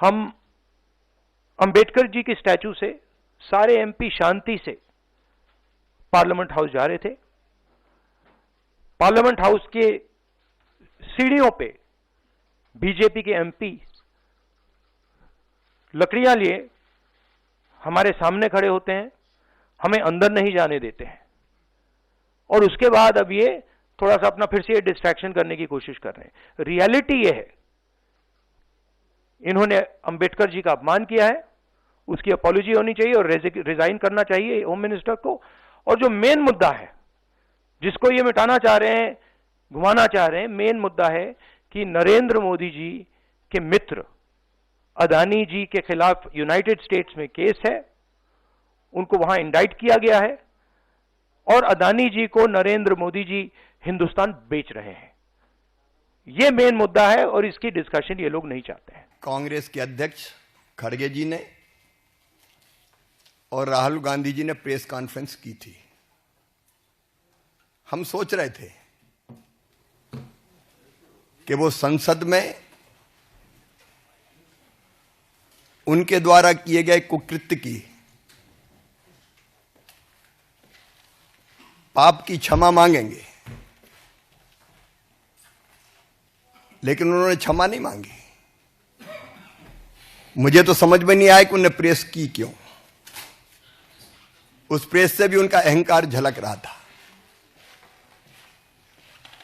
हम अंबेडकर जी की स्टैचू से सारे एमपी शांति से पार्लियामेंट हाउस जा रहे थे। पार्लियामेंट हाउस के सीढ़ियों पे बीजेपी के एमपी लकड़ियां लिए हमारे सामने खड़े होते हैं, हमें अंदर नहीं जाने देते हैं, और उसके बाद अब ये थोड़ा सा अपना फिर से डिस्ट्रैक्शन करने की कोशिश कर रहे हैं। रियलिटी ये है, इन्होंने अंबेडकर जी का अपमान किया है, उसकी अपॉलॉजी होनी चाहिए और रिजाइन करना चाहिए होम मिनिस्टर को। और जो मेन मुद्दा है जिसको ये मिटाना चाह रहे हैं, घुमाना चाह रहे हैं, मेन मुद्दा है कि नरेंद्र मोदी जी के मित्र अदानी जी के खिलाफ यूनाइटेड स्टेट्स में केस है, उनको वहां इंडाइट किया गया है, और अदानी जी को नरेंद्र मोदी जी हिंदुस्तान बेच रहे हैं। यह मेन मुद्दा है और इसकी डिस्कशन ये लोग नहीं चाहते हैं। कांग्रेस के अध्यक्ष खड़गे जी ने और राहुल गांधी जी ने प्रेस कॉन्फ्रेंस की थी। हम सोच रहे थे कि वो संसद में उनके द्वारा किए गए कुकृत्य की, पाप की क्षमा मांगेंगे, लेकिन उन्होंने क्षमा नहीं मांगी। मुझे तो समझ में नहीं आया कि उन्होंने प्रेस की क्यों। उस प्रेस से भी उनका अहंकार झलक रहा था।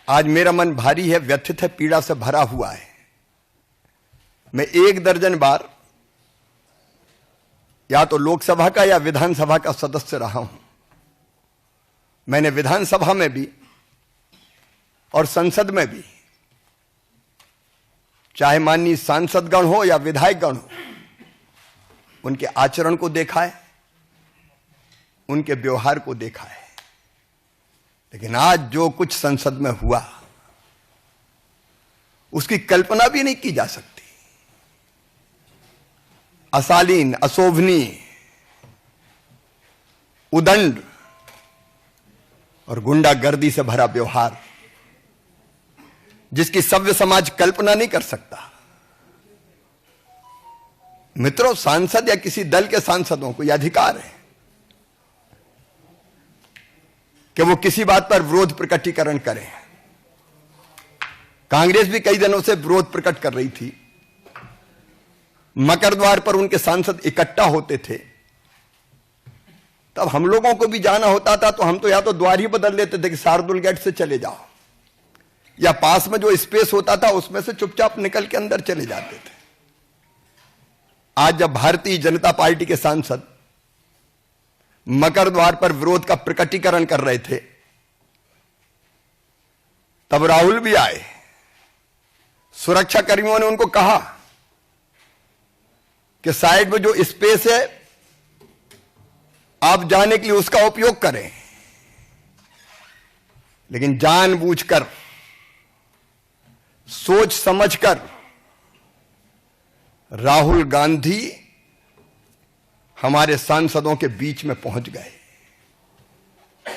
आज मेरा मन भारी है, व्यथित है, पीड़ा से भरा हुआ है। मैं 1 दर्जन बार या तो लोकसभा का या विधानसभा का सदस्य रहा हूं। मैंने विधानसभा में भी और संसद में भी, चाहे माननीय सांसदगण हो या विधायकगण हो, उनके आचरण को देखा है, उनके व्यवहार को देखा है। लेकिन आज जो कुछ संसद में हुआ उसकी कल्पना भी नहीं की जा सकती। अशालीन, अशोभनीय, उदंड और गुंडागर्दी से भरा व्यवहार, जिसकी सभ्य समाज कल्पना नहीं कर सकता। मित्रों, सांसद या किसी दल के सांसदों को यह अधिकार है कि वो किसी बात पर विरोध प्रकटीकरण करें। कांग्रेस भी कई दिनों से विरोध प्रकट कर रही थी। मकर द्वार पर उनके सांसद इकट्ठा होते थे, तब हम लोगों को भी जाना होता था तो हम तो या तो द्वार ही बदल लेते थे कि शार्दुल गेट से चले जाओ, या पास में जो स्पेस होता था उसमें से चुपचाप निकल के अंदर चले जाते थे। आज जब भारतीय जनता पार्टी के सांसद मकर द्वार पर विरोध का प्रकटीकरण कर रहे थे, तब राहुल भी आए। सुरक्षा कर्मियों ने उनको कहा कि साइड में जो स्पेस है आप जाने के लिए उसका उपयोग करें। लेकिन जानबूझकर, सोच समझकर राहुल गांधी हमारे सांसदों के बीच में पहुंच गए।